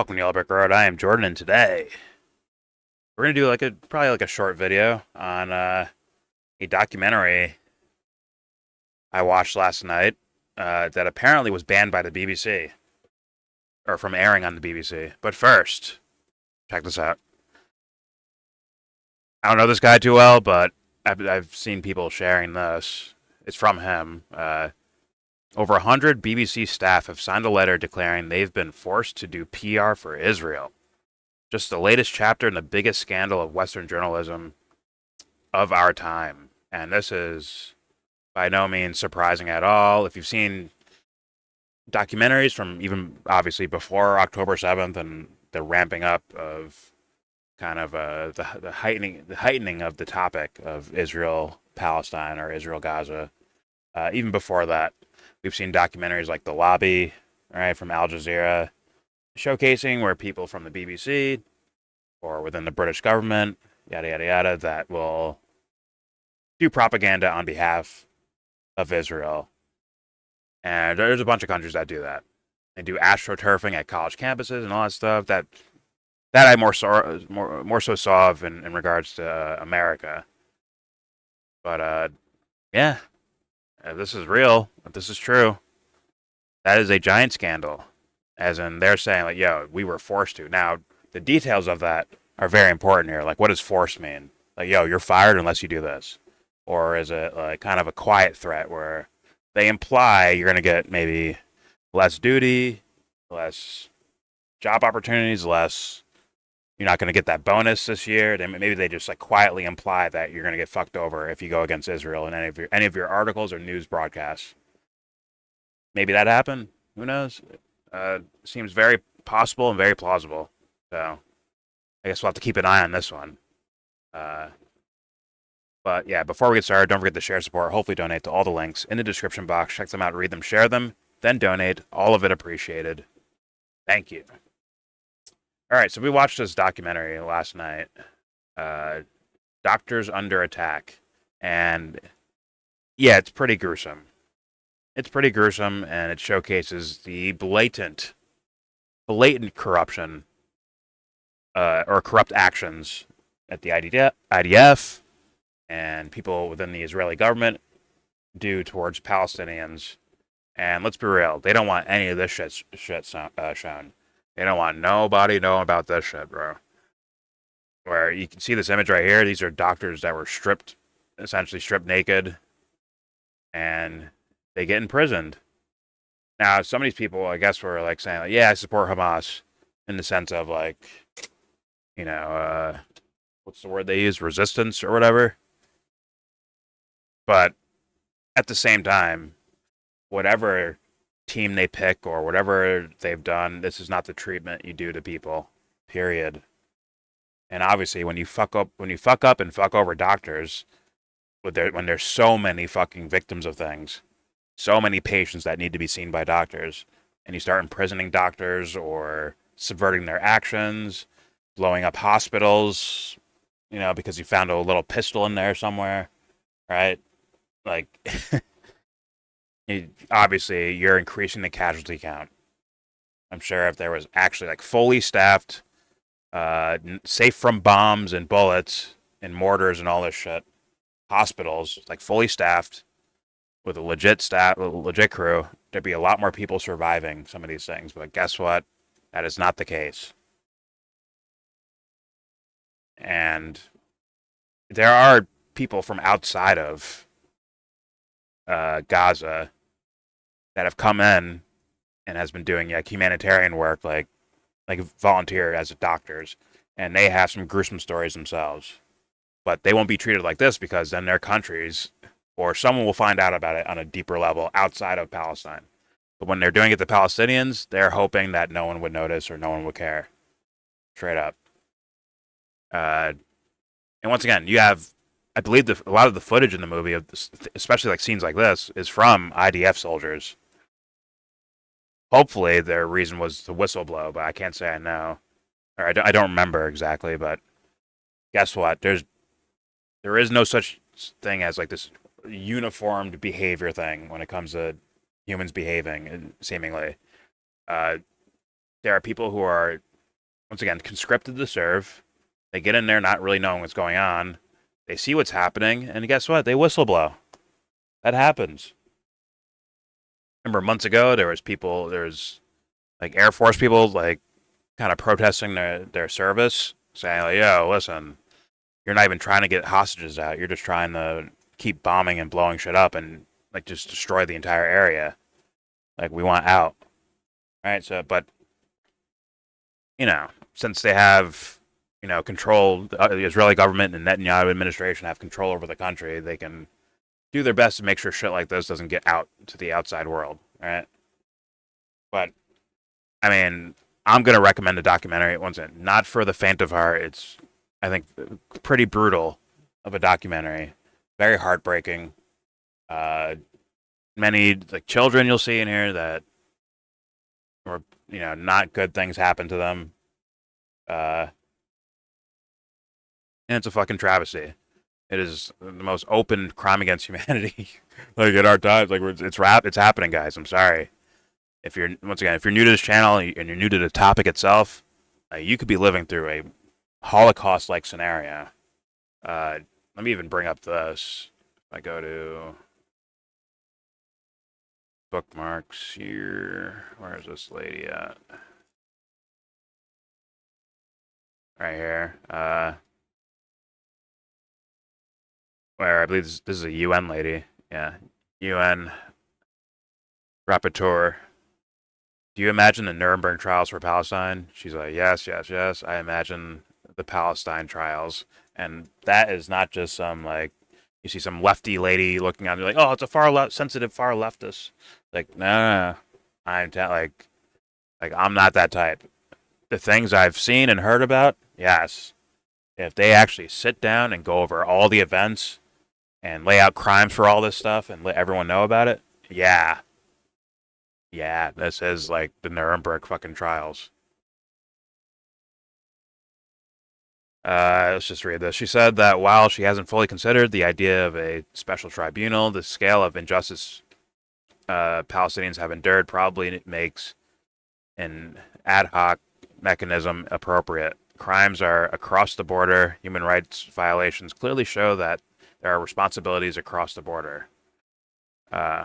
Welcome to YellBro Road. I am Jordan, and today we're gonna do probably a short video on a documentary I watched last night that apparently was banned by the BBC or from airing on the BBC. But first, check this out. I don't know this guy too well, but I've seen people sharing this. It's from him. Over 100 BBC staff have signed a letter declaring they've been forced to do PR for Israel. Just the latest chapter in the biggest scandal of Western journalism of our time. And this is by no means surprising at all. If you've seen documentaries from even obviously before October 7th and the ramping up of kind of the heightening of the topic of Israel Palestine or Israel Gaza, even before that, we've seen documentaries like The Lobby, right, from Al Jazeera, showcasing where people from the BBC or within the British government, yada, yada, yada, that will do propaganda on behalf of Israel. And there's a bunch of countries that do that. They do astroturfing at college campuses and all that stuff. That I more so saw of in regards to America. But yeah, if this is real, if this is true, that is a giant scandal. As in, they're saying like, "Yo, we were forced to." Now, the details of that are very important here. Like, what does force mean? Like, yo, you're fired unless you do this, or is it like kind of a quiet threat where they imply you're going to get maybe less duty, less job opportunities, less. You're not going to get that bonus this year. Maybe they just like quietly imply that you're going to get fucked over if you go against Israel in any of your articles or news broadcasts. Maybe that happened. Who knows? Seems very possible and very plausible. So I guess we'll have to keep an eye on this one. But yeah, before we get started, don't forget to share, support, hopefully donate to all the links in the description box. Check them out, read them, share them, then donate. All of it appreciated. Thank you. All right, so we watched this documentary last night, Doctors Under Attack. And yeah, it's pretty gruesome. It's pretty gruesome, and it showcases the blatant corruption or corrupt actions at the IDF and people within the Israeli government do towards Palestinians. And let's be real, they don't want any of this shit shown. They don't want nobody knowing about this shit, bro. Where you can see this image right here. These are doctors that were essentially stripped naked, and they get imprisoned. Now, some of these people, I guess, were like saying, like, yeah, I support Hamas in the sense of like, what's the word they use? Resistance or whatever. But at the same time, whatever team they pick or whatever they've done, this is not the treatment you do to people, period. And obviously, when you fuck up and fuck over doctors, when there's so many fucking victims of things, so many patients that need to be seen by doctors, and you start imprisoning doctors or subverting their actions, blowing up hospitals, because you found a little pistol in there somewhere, right? Like, obviously, you're increasing the casualty count. I'm sure if there was actually like fully staffed, safe from bombs and bullets and mortars and all this shit, hospitals like fully staffed with a legit crew, there'd be a lot more people surviving some of these things. But guess what? That is not the case. And there are people from outside of Gaza that have come in and has been doing humanitarian work, like volunteer as doctors, and they have some gruesome stories themselves. But they won't be treated like this because then their countries or someone will find out about it on a deeper level outside of Palestine. But when they're doing it to Palestinians, they're hoping that no one would notice or no one would care. Straight up. And once again, you have, I believe, a lot of the footage in the movie, of this, especially like scenes like this, is from IDF soldiers. Hopefully, their reason was to whistle blow, but I can't say I know, or I don't remember exactly. But guess what? There is no such thing as like this uniformed behavior thing when it comes to humans behaving. Seemingly, there are people who are once again, conscripted to serve. They get in there not really knowing what's going on. They see what's happening, and guess what? They whistleblow. That happens. Remember months ago, there's like Air Force people, like kind of protesting their service, saying like, "Yo, listen, you're not even trying to get hostages out. You're just trying to keep bombing and blowing shit up and like just destroy the entire area. Like we want out." Right? So, but since they have, control, the Israeli government and Netanyahu administration have control over the country, they can do their best to make sure shit like this doesn't get out to the outside world, right? But I mean, I'm gonna recommend a documentary. Once again, not for the faint of heart. It's, I think, pretty brutal of a documentary, very heartbreaking. Uh, Many like children you'll see in here that, or not good things happen to them. Uh, and it's a fucking travesty. It is the most open crime against humanity, like in our times. Like it's happening, guys. I'm sorry. If you're new to this channel and you're new to the topic itself, you could be living through a Holocaust-like scenario. Let me even bring up this. If I go to bookmarks here, where is this lady at? Right here. Where I believe this is a UN lady. Yeah, UN rapporteur. Do you imagine the Nuremberg trials for Palestine? She's like, yes, yes, yes. I imagine the Palestine trials, and that is not just some like you see some lefty lady looking at me like, oh, it's a sensitive far leftist. Like, no, like I'm not that type. The things I've seen and heard about, yes. If they actually sit down and go over all the events and lay out crimes for all this stuff and let everyone know about it, yeah, yeah, this is like the Nuremberg fucking trials. Let's just read this. She said that while she hasn't fully considered the idea of a special tribunal, the scale of injustice Palestinians have endured probably makes an ad hoc mechanism appropriate. Crimes are across the border. Human rights violations clearly show that there are responsibilities across the border. Uh,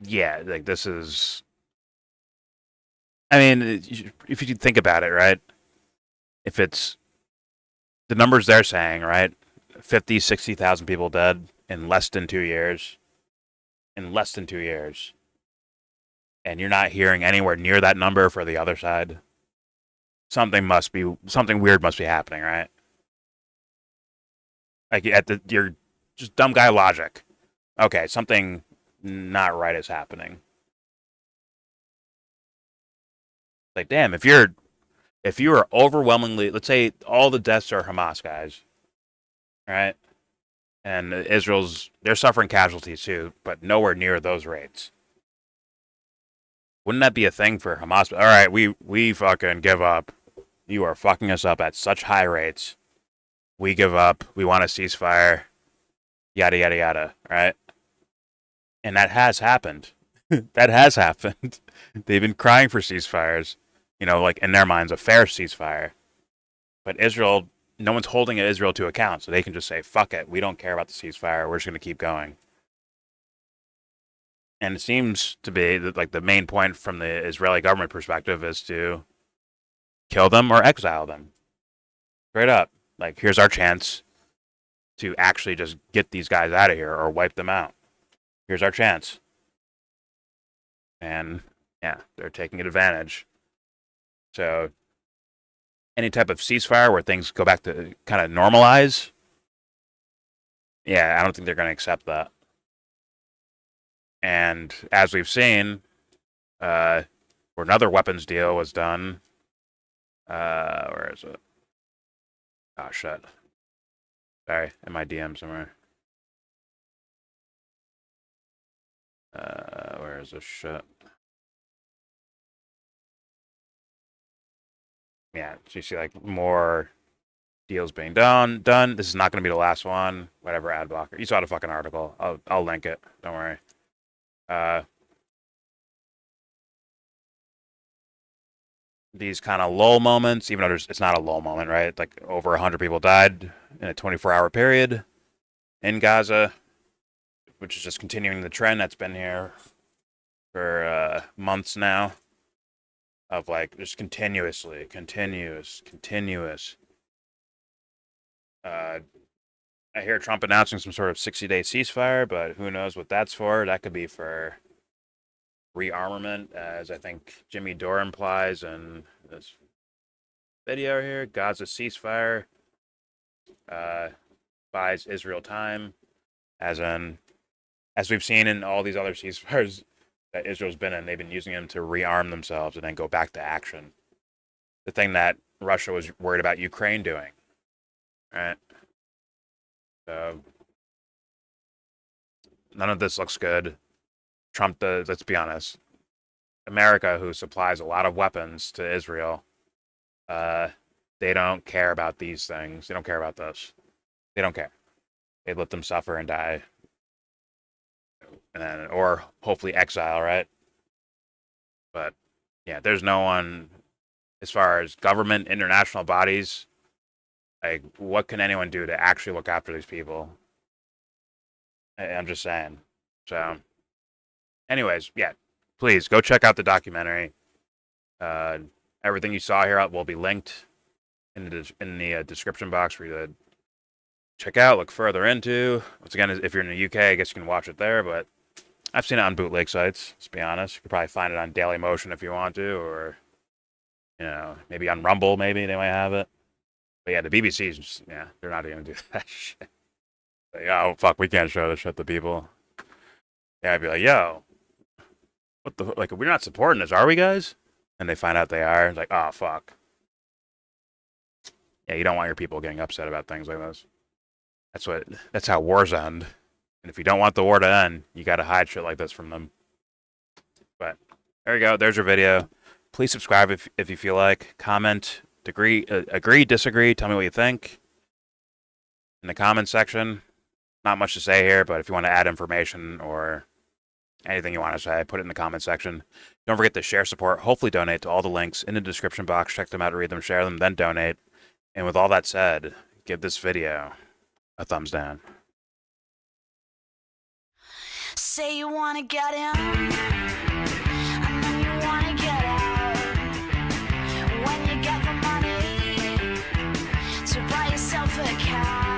yeah, like this is. I mean, if you think about it, right? If it's the numbers they're saying, right? 50, 60,000 people dead in less than 2 years. In less than 2 years. And you're not hearing anywhere near that number for the other side. Something weird must be happening, right? Like you're just dumb guy logic. Okay, something not right is happening. Like, damn, if you are overwhelmingly, let's say all the deaths are Hamas guys, right? And they're suffering casualties too, but nowhere near those rates. Wouldn't that be a thing for Hamas? All right, we fucking give up. You are fucking us up at such high rates. We give up. We want a ceasefire. Yada yada yada. Right? And that has happened. That has happened. They've been crying for ceasefires. Like in their minds, a fair ceasefire. But Israel, no one's holding Israel to account, so they can just say, "Fuck it. We don't care about the ceasefire. We're just going to keep going." And it seems to be that like the main point from the Israeli government perspective is to kill them or exile them. Straight up. Like, here's our chance to actually just get these guys out of here or wipe them out. Here's our chance. And yeah, they're taking advantage. So any type of ceasefire where things go back to kind of normalize, yeah, I don't think they're going to accept that. And as we've seen, where another weapons deal was done, where is it? Oh, shit. Sorry, in my DM somewhere. Where is this shit? Yeah, so you see like more deals being done. This is not going to be the last one. Whatever, ad blocker. You saw the fucking article. I'll link it. Don't worry. Uh, these kind of lull moments, even though it's not a lull moment, right? Like over 100 people died in a 24-hour period in Gaza, which is just continuing the trend that's been here for months now of like just continuous. I hear Trump announcing some sort of 60-day ceasefire, but who knows what that's for? That could be for rearmament, as I think Jimmy Dore implies in this video here. Gaza ceasefire buys Israel time, as we've seen in all these other ceasefires that Israel's been in, they've been using them to rearm themselves and then go back to action. The thing that Russia was worried about Ukraine doing, right? So none of this looks good. Trump, let's be honest, America, who supplies a lot of weapons to Israel, they don't care about these things. They don't care about this. They don't care. They let them suffer and die, and then, or hopefully exile, right? But yeah, there's no one, as far as government, international bodies, like what can anyone do to actually look after these people? I'm just saying. So, anyways, yeah, please go check out the documentary. Everything you saw here will be linked in the description box for you to check out, look further into. Once again, if you're in the UK, I guess you can watch it there, but I've seen it on bootleg sites, let's be honest. You could probably find it on Daily Motion if you want to, or, maybe on Rumble, maybe they might have it. But yeah, the BBC's just, yeah, they're not going to do that shit. Like, oh, fuck, we can't show this shit to people. Yeah, I'd be like, yo, what the, like, we're not supporting this, are we, guys? And they find out they are. It's like, oh, fuck. Yeah, you don't want your people getting upset about things like this. That's how wars end. And if you don't want the war to end, you got to hide shit like this from them. But there you go. There's your video. Please subscribe if you feel like. Comment, agree, disagree. Tell me what you think in the comment section. Not much to say here, but if you want to add information or anything you want to say, put it in the comment section. Don't forget to share, support, hopefully donate to all the links in the description box. Check them out, read them, share them, then donate. And with all that said, give this video a thumbs down. Say you wanna get in, and then you wanna get out. When you get the money to buy yourself a car.